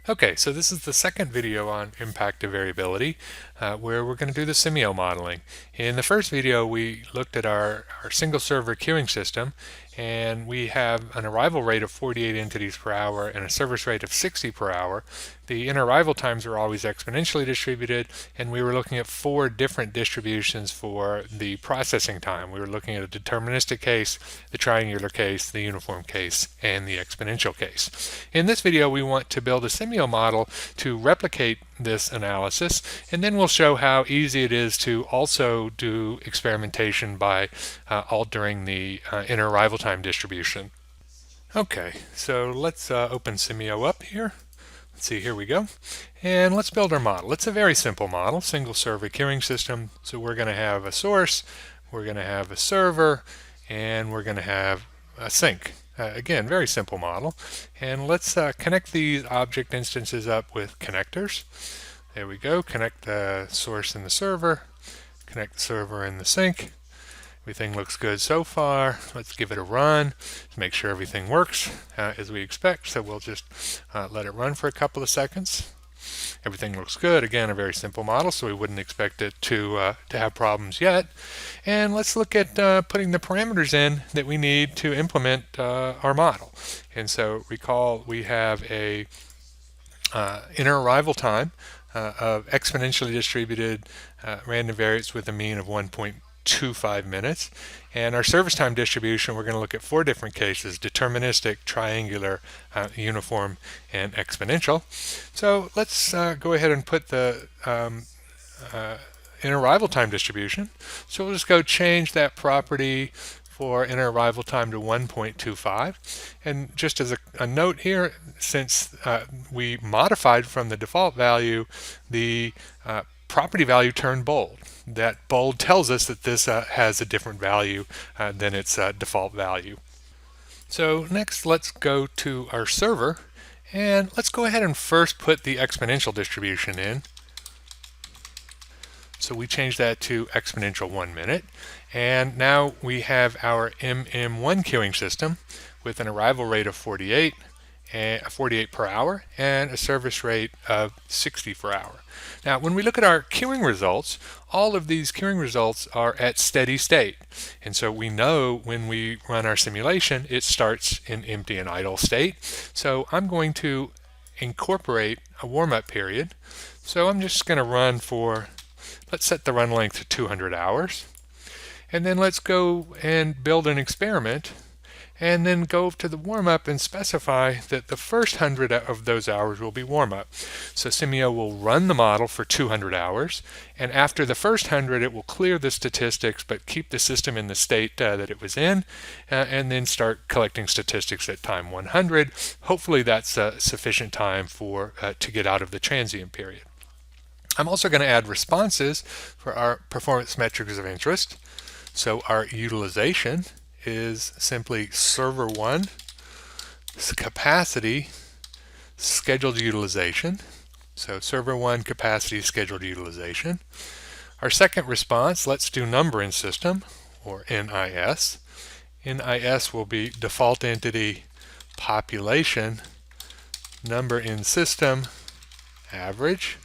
Okay, so this is the second video on impact of variability, where we're going to do the Simio modeling. In the first video, we looked at our single server queuing system, and we have an arrival rate of 48 entities per hour and a service rate of 60 per hour. The inter-arrival times are always exponentially distributed, and we were looking at 4 different distributions for the processing time. We were looking at a deterministic case, the triangular case, the uniform case, and the exponential case. In this video, we want to build a Simio model to replicate this analysis, and then we'll show how easy it is to also do experimentation by altering the inter-arrival time distribution. Okay, so let's open Simio up here. Let's see, here we go. And let's build our model. It's a very simple model, single server queuing system. So we're going to have a source, we're going to have a server, and we're going to have a sink. Again, very simple model. And let's connect these object instances up with connectors. There we go. Connect the source and the server. Connect the server and the sink. Everything looks good so far. Let's give it a run to make sure everything works as we expect. So we'll just let it run for a couple of seconds. Everything looks good. Again, a very simple model, so we wouldn't expect it to have problems yet. And let's look at putting the parameters in that we need to implement our model. And so recall we have a inner arrival time of exponentially distributed random variates with a mean of 1.25 minutes. And our service time distribution, we're going to look at 4 different cases: deterministic, triangular, uniform, and exponential. So let's go ahead and put the inter-arrival time distribution. So we'll just go change that property for inter-arrival time to 1.25. And just as a note here, since we modified from the default value, the property value turned bold. That bold tells us that this has a different value than its default value. So next, let's go to our server, and let's go ahead and first put the exponential distribution in. So we change that to exponential 1 minute. And now we have our MM1 queuing system with an arrival rate of 48 per hour and a service rate of 60 per hour. Now, when we look at our queuing results, all of these queuing results are at steady state. And so we know when we run our simulation, it starts in empty and idle state. So I'm going to incorporate a warm-up period. So I'm just going to run for, let's set the run length to 200 hours. And then let's go and build an experiment, and then go to the warm-up and specify that the first 100 of those hours will be warm-up. So Simio will run the model for 200 hours, and after the first 100 it will clear the statistics but keep the system in the state that it was in, and then start collecting statistics at time 100. Hopefully that's sufficient time for to get out of the transient period. I'm also going to add responses for our performance metrics of interest. So our utilization is simply server 1 capacity scheduled utilization. So server 1 capacity scheduled utilization. Our second response, let's do number in system, or NIS. NIS will be default entity population number in system average.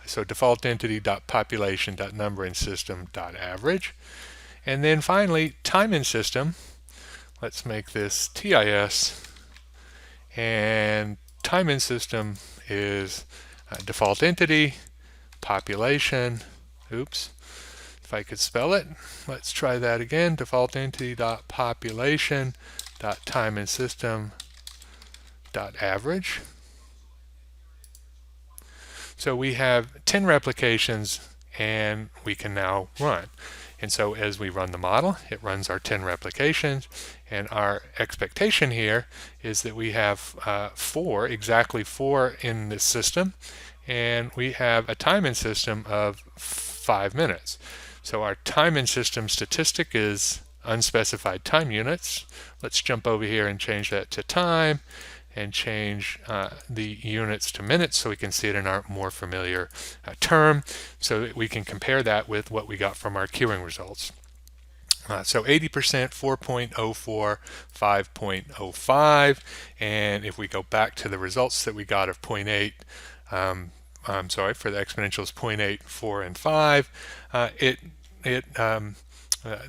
So default entity.population.number in system.average. And then finally, time in system. Let's make this TIS. And time in system is default entity, population. Oops. If I could spell it. Let's try that again. Default entity.population.time in system.average. So we have 10 replications, and we can now run. And so as we run the model, it runs our 10 replications, and our expectation here is that we have exactly four in this system, and we have a time in system of 5 minutes. So our time in system statistic is unspecified time units. Let's jump over here and change that to time, and change the units to minutes so we can see it in our more familiar term, so that we can compare that with what we got from our queuing results. So 80%, 4.04, 5.05, and if we go back to the results that we got of 0.8, I'm sorry, for the exponentials 0.8, 4, and 5, it uh,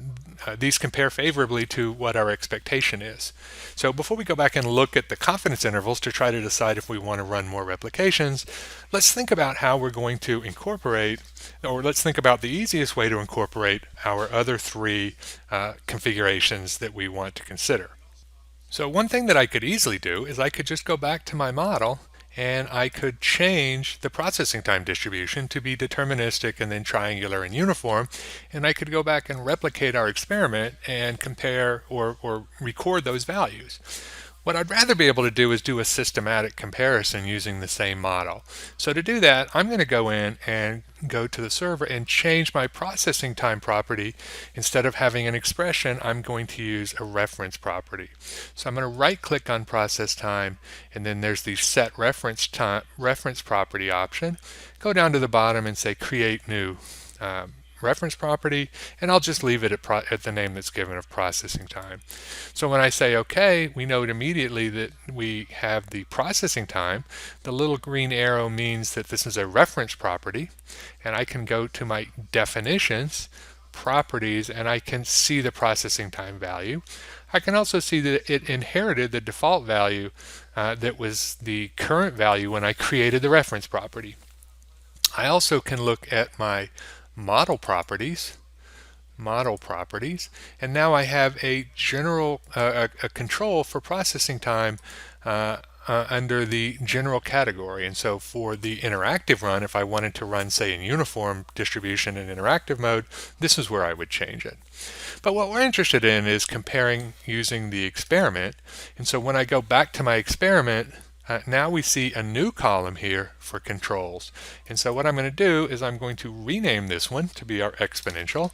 these compare favorably to what our expectation is. So before we go back and look at the confidence intervals to try to decide if we want to run more replications, let's think about how we're going to incorporate, or let's think about the easiest way to incorporate our other three configurations that we want to consider. So one thing that I could easily do is I could just go back to my model and I could change the processing time distribution to be deterministic and then triangular and uniform, and I could go back and replicate our experiment and compare or record those values. What I'd rather be able to do is do a systematic comparison using the same model. So to do that, I'm going to go in and go to the server and change my processing time property. Instead of having an expression, I'm going to use a reference property. So I'm going to right click on process time, and then there's the set reference property option. Go down to the bottom and say create new reference property, and I'll just leave it at the name that's given of processing time. So when I say OK, we note immediately that we have the processing time. The little green arrow means that this is a reference property, and I can go to my definitions, properties, and I can see the processing time value. I can also see that it inherited the default value that was the current value when I created the reference property. I also can look at my model properties, and now I have a general a control for processing time under the general category. And so for the interactive run, if I wanted to run, say, in uniform distribution in interactive mode, this is where I would change it. But what we're interested in is comparing using the experiment. And so when I go back to my experiment, now we see a new column here for controls. And so what I'm going to do is I'm going to rename this one to be our exponential,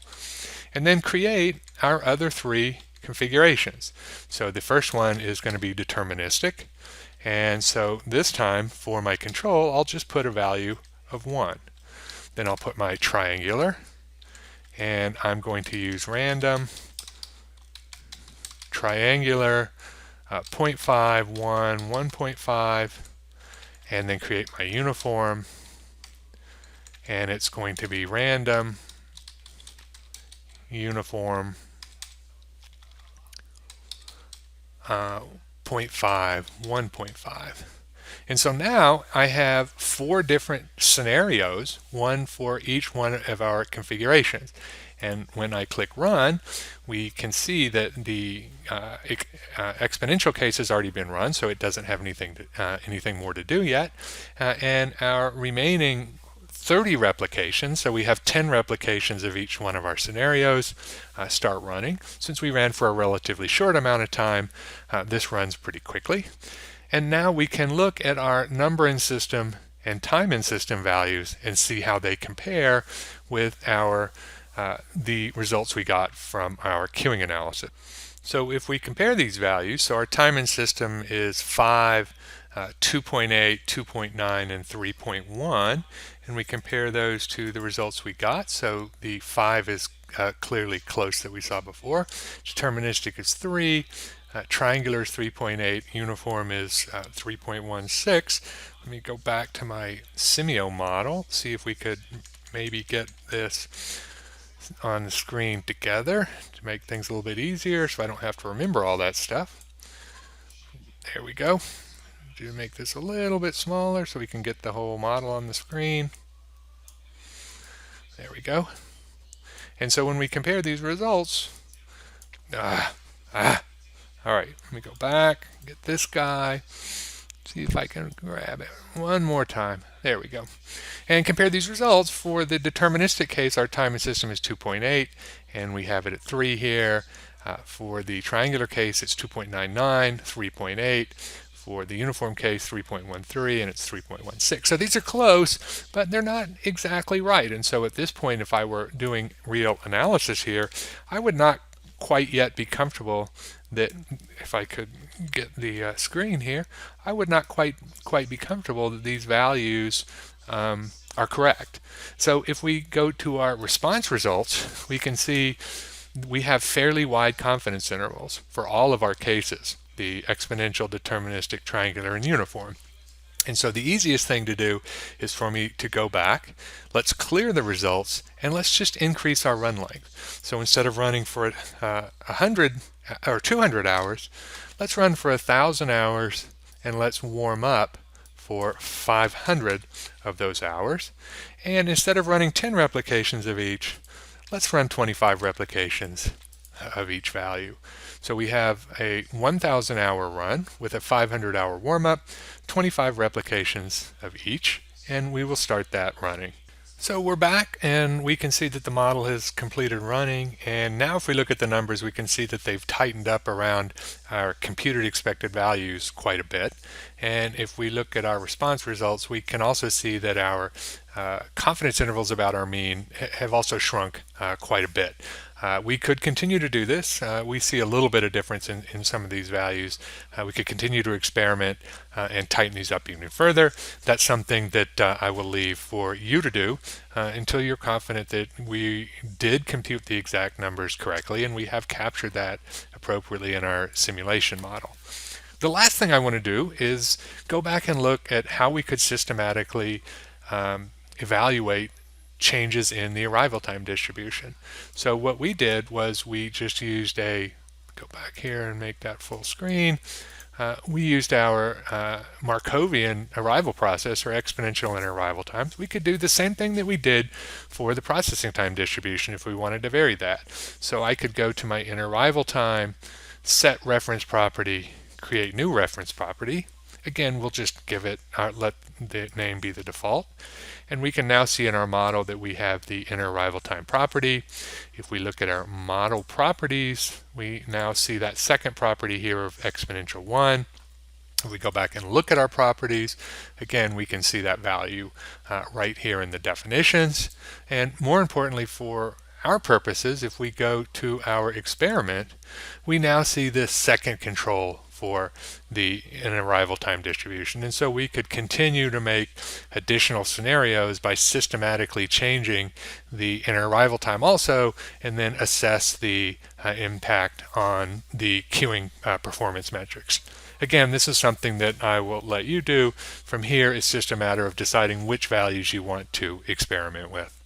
and then create our other three configurations. So the first one is going to be deterministic. And so this time for my control, I'll just put a value of 1. Then I'll put my triangular, and I'm going to use random, triangular, 0.5, 1, 1.5, and then create my uniform, and it's going to be random, uniform, 0.5, 1.5. And so now I have 4 different scenarios, one for each one of our configurations. And when I click run, we can see that the exponential case has already been run, so it doesn't have anything more to do yet. And our remaining 30 replications, so we have 10 replications of each one of our scenarios, start running. Since we ran for a relatively short amount of time, this runs pretty quickly. And now we can look at our number in system and time in system values and see how they compare with our the results we got from our queuing analysis. So if we compare these values, so our time in system is 5, 2.8, 2.9, and 3.1, and we compare those to the results we got. So the 5 is clearly close that we saw before. Deterministic is 3. Triangular is 3.8. Uniform is 3.16. Let me go back to my Simio model, see if we could maybe get this on the screen together to make things a little bit easier so I don't have to remember all that stuff. There we go. To make this a little bit smaller so we can get the whole model on the screen. There we go. And so when we compare these results, all right, let me go back, get this guy, see if I can grab it one more time. There we go. And compare these results. For the deterministic case, our time in system is 2.8, and we have it at 3 here. For the triangular case, it's 2.99, 3.8. For the uniform case, 3.13, and it's 3.16. So these are close, but they're not exactly right. And so at this point, if I were doing real analysis here, I would not quite yet be comfortable that, if I could get the screen here, I would not quite be comfortable that these values are correct. So if we go to our response results, we can see we have fairly wide confidence intervals for all of our cases, the exponential, deterministic, triangular, and uniform. And so the easiest thing to do is for me to go back, let's clear the results, and let's just increase our run length. So instead of running for 100 or 200 hours, let's run for 1,000 hours, and let's warm up for 500 of those hours. And instead of running 10 replications of each, let's run 25 replications of each value. So we have a 1,000 hour run with a 500 hour warm-up, 25 replications of each, and we will start that running. So we're back, and we can see that the model has completed running, and now if we look at the numbers, we can see that they've tightened up around our computed expected values quite a bit. And if we look at our response results, we can also see that our confidence intervals about our mean have also shrunk quite a bit. We could continue to do this. We see a little bit of difference in some of these values. We could continue to experiment and tighten these up even further. That's something that I will leave for you to do until you're confident that we did compute the exact numbers correctly and we have captured that appropriately in our simulation model. The last thing I want to do is go back and look at how we could systematically evaluate changes in the arrival time distribution. So what we did was we just used go back here and make that full screen. We used our Markovian arrival process, or exponential interarrival times. We could do the same thing that we did for the processing time distribution if we wanted to vary that. So I could go to my interarrival time, set reference property, create new reference property. Again, we'll just give it, let the name be the default. And we can now see in our model that we have the interarrival time property. If we look at our model properties, we now see that second property here of exponential 1. If we go back and look at our properties, again, we can see that value right here in the definitions. And more importantly, for our purposes, if we go to our experiment, we now see this second control for the interarrival time distribution. And so we could continue to make additional scenarios by systematically changing the interarrival time also, and then assess the impact on the queuing performance metrics. Again, this is something that I will let you do. From here, it's just a matter of deciding which values you want to experiment with.